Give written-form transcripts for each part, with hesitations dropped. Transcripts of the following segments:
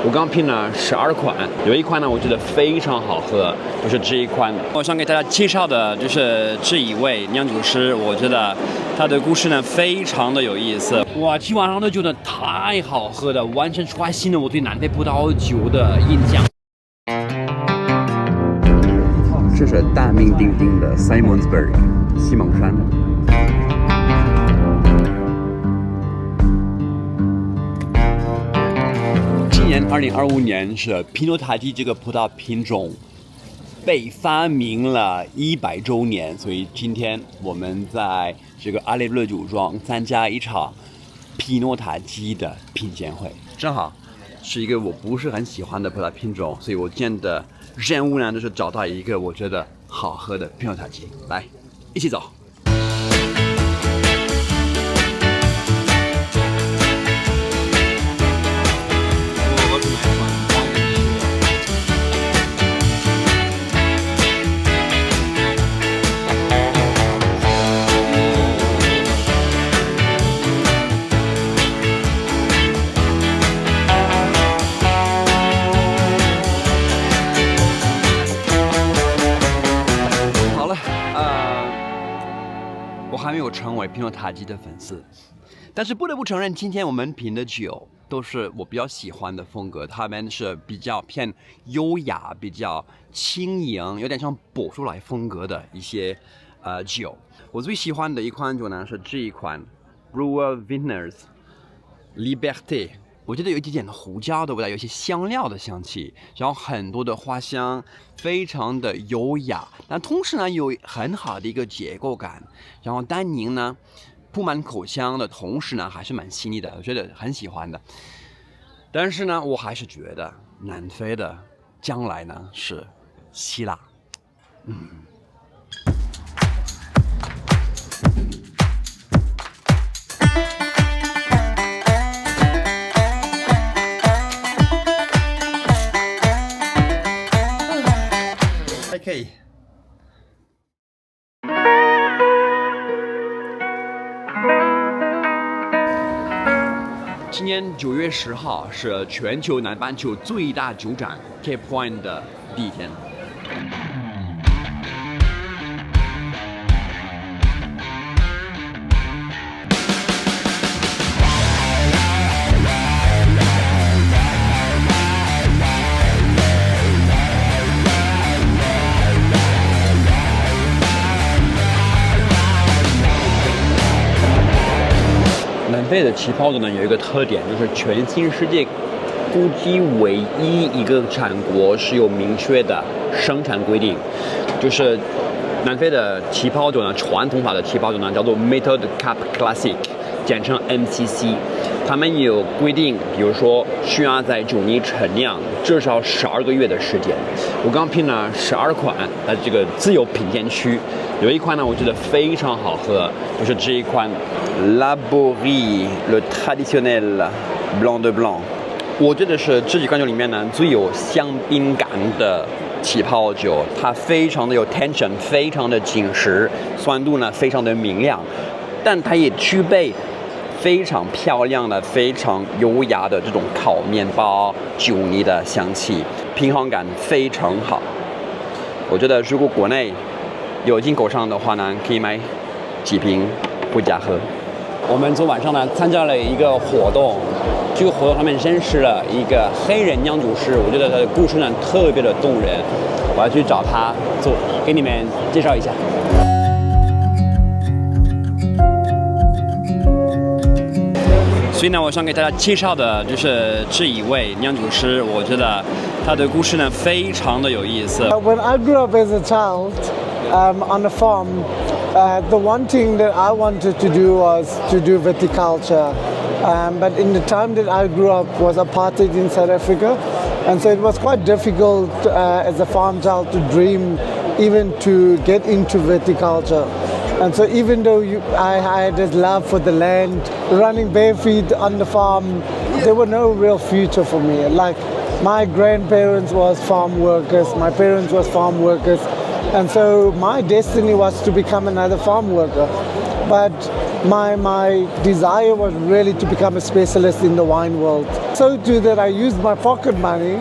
我刚拼了12款，有一款呢，我觉得非常好喝，就是这一款。我想给大家介绍的就是这一位酿酒师，我觉得他的故事呢非常的有意思。哇，今晚上都觉得太好喝了，完全刷新了我对南非葡萄酒的印象。这是大名鼎鼎的 Simonsbury 西蒙山。今年2025年是皮诺塔基这个葡萄品种被发明了100周年，所以今天我们在这个阿雷勒酒庄参加一场皮诺塔基的品鉴会，正好是一个我不是很喜欢的葡萄品种，所以我今天的任务呢就是找到一个我觉得好喝的皮诺塔基，来一起走。我还没有成为皮诺塔基的粉丝，但是不得不承认，今天我们品的酒都是我比较喜欢的风格，他们是比较偏优雅、比较轻盈，有点像波苏莱风格的一些酒。我最喜欢的一款酒呢是这一款 Brewer Vintners Liberté。我觉得有一点胡椒的味道，有一些香料的香气，然后很多的花香，非常的优雅，但同时呢有很好的一个结构感，然后单宁呢铺满口腔的同时呢还是蛮细腻的，我觉得很喜欢的。但是呢我还是觉得南非的将来呢是希腊。OK。今年9月10号是全球南半球最大酒展 Cape Point 的第一天。南非的起泡酒呢有一个特点，就是全新世界估计唯一一个产国是有明确的生产规定，就是南非的起泡酒呢，传统法的起泡酒呢叫做 Method Cap Classic， 简称 MCC。他们有规定，比如说需要在酒泥陈酿至少12个月的时间。我刚拼了12款，在这个自由品鉴区，有一款呢我觉得非常好喝，就是这一款 Laborie Le Traditionnel Blanc de Blanc。我觉得是这几款酒里面呢最有香槟感的起泡酒，它非常的有 tension， 非常的紧实，酸度呢非常的明亮，但它也具备非常漂亮的、非常优雅的这种烤面包酒泥的香气，平衡感非常好。我觉得如果国内有进口商的话呢，可以买几瓶回家喝。我们昨晚上呢参加了一个活动，这个活动他们认识了一个黑人酿酒师，我觉得他的故事呢特别的动人，我要去找他给你们介绍一下。所以呢，我想给大家介绍的就是这一位酿酒师，我觉得他的故事呢非常的有意思。When I grew up as a child on a farm, the one thing that I wanted to do was to do viticulture. But in the time that I grew up was apartheid in South Africa, and so it was quite difficult as a farm child to dream even to get into viticulture. And so even though I had this love for the land, running bare feet on the farm, there were no real future for me. Like my grandparents was farm workers, my parents was farm workers, and so my destiny was to become another farm worker. But my desire was really to become a specialist in the wine world. so too that I used my pocket money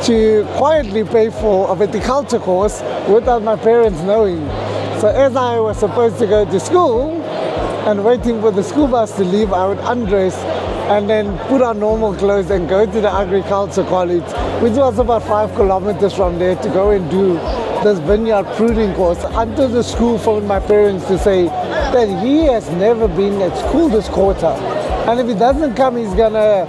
to quietly pay for a viticulture course without my parents knowing. So as I was supposed to go to school and waiting for the school bus to leave, I would undress and then put on normal clothes and go to the agriculture college, which was about 5 kilometers from there, to go and do this vineyard pruning course, until the school phoned my parents to say that he has never been at school this quarter. And if he doesn't come, he's gonna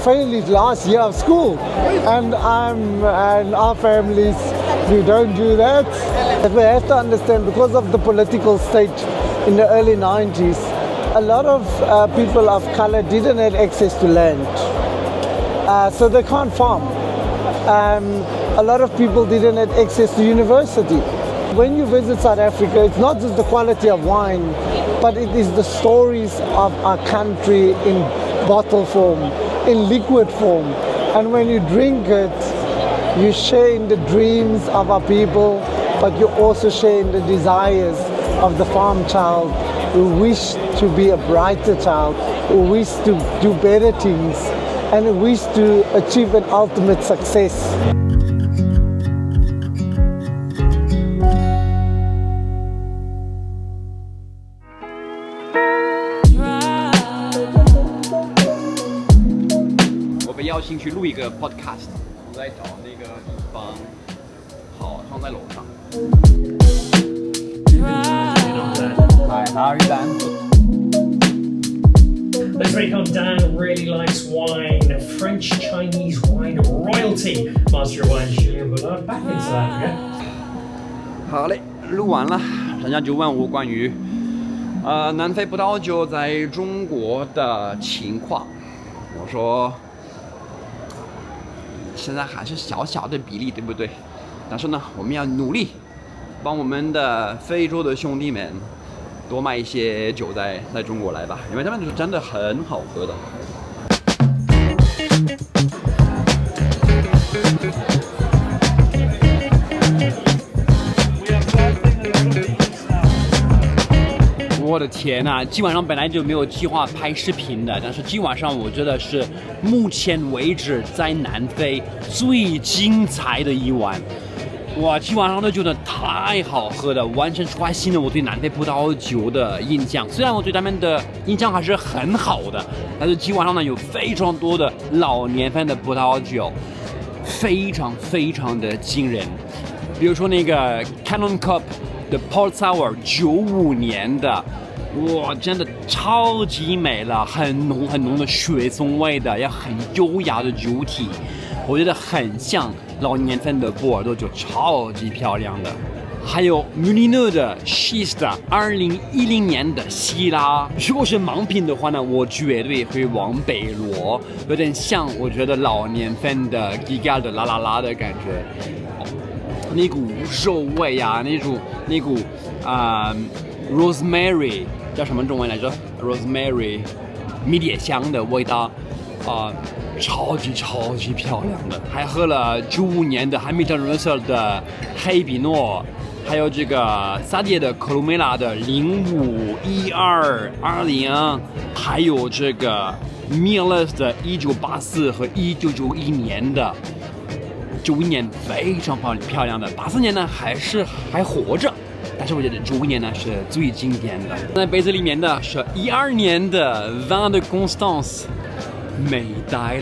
fail his last year of school. And our families, we don't do that. But we have to understand, because of the political state in the early 90s, a lot of people of color didn't have access to land. So they can't farm. A lot of people didn't have access to university. When you visit South Africa, it's not just the quality of wine, but it is the stories of our country in bottle form, in liquid form. And when you drink it, you share in the dreams of our people, but you also share in the desires of the farm child who wish to be a brighter child, who wish to do better things, and who wish to achieve an ultimate success.我被邀请去录一个 podcast， 我在找那个地方，好像在楼上。Hi, how are you, Dan? Let's make on Dan really likes wine, French Chinese wine royalty. Master of Wine, Julien Ballard, back in South Africa. 好嘞，录完了，人家就问我关于南非葡萄酒在中国的情况，我说现在还是小小的比例，对不对？但是呢，我们要努力帮我们的非洲的兄弟们多卖一些酒在中国来吧，因为他们是真的很好喝的。我的天呐，今晚上本来就没有计划拍视频的，但是今晚上我觉得是目前为止在南非最精彩的一晚。哇，今晚上都觉得太好喝了，完全刷新了我对南非葡萄酒的印象。虽然我对他们的印象还是很好的，但是今晚上呢有非常多的老年份的葡萄酒，非常的惊人。比如说那个 Cannon Cup 的 Port Sour 95年的，哇，真的超级美了，很浓的雪松味的，也很优雅的酒体，我觉得很像老年份的波尔多酒，超级漂亮的。还有 Munino 的 Schist 2010年的希拉，如果是盲品的话呢，我绝对会往北罗，有点像我觉得老年份的 Giga 的啦啦啦的感觉，那股肉味啊，那股Rosemary 叫什么中文来着 ？Rosemary 迷迭香的味道超级漂亮的。还喝了95年的 Hamilton Russell 的黑皮诺，还有这个萨迪的科鲁梅拉的051220，还有这个 Mirles 的1984和1991年的。91年非常漂亮的，84年呢还活着，但是我觉得91年呢是最经典的。那杯子里面的是12年的 Vin de Constance， 美呆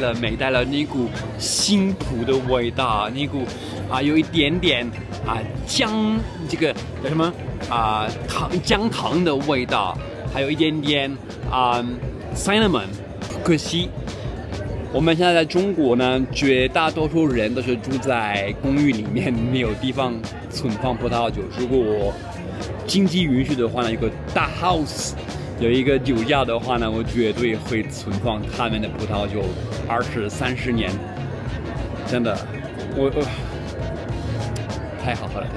了那股新葡的味道，那股有一点点这个叫什么姜糖的味道，还有一点点cinnamon。可惜我们现在在中国呢，绝大多数人都是住在公寓里面，没有地方存放葡萄酒。如果我经济允许的话呢，有个大 house， 有一个酒窖的话呢，我绝对会存放他们的葡萄酒20-30年。真的，我太好喝了。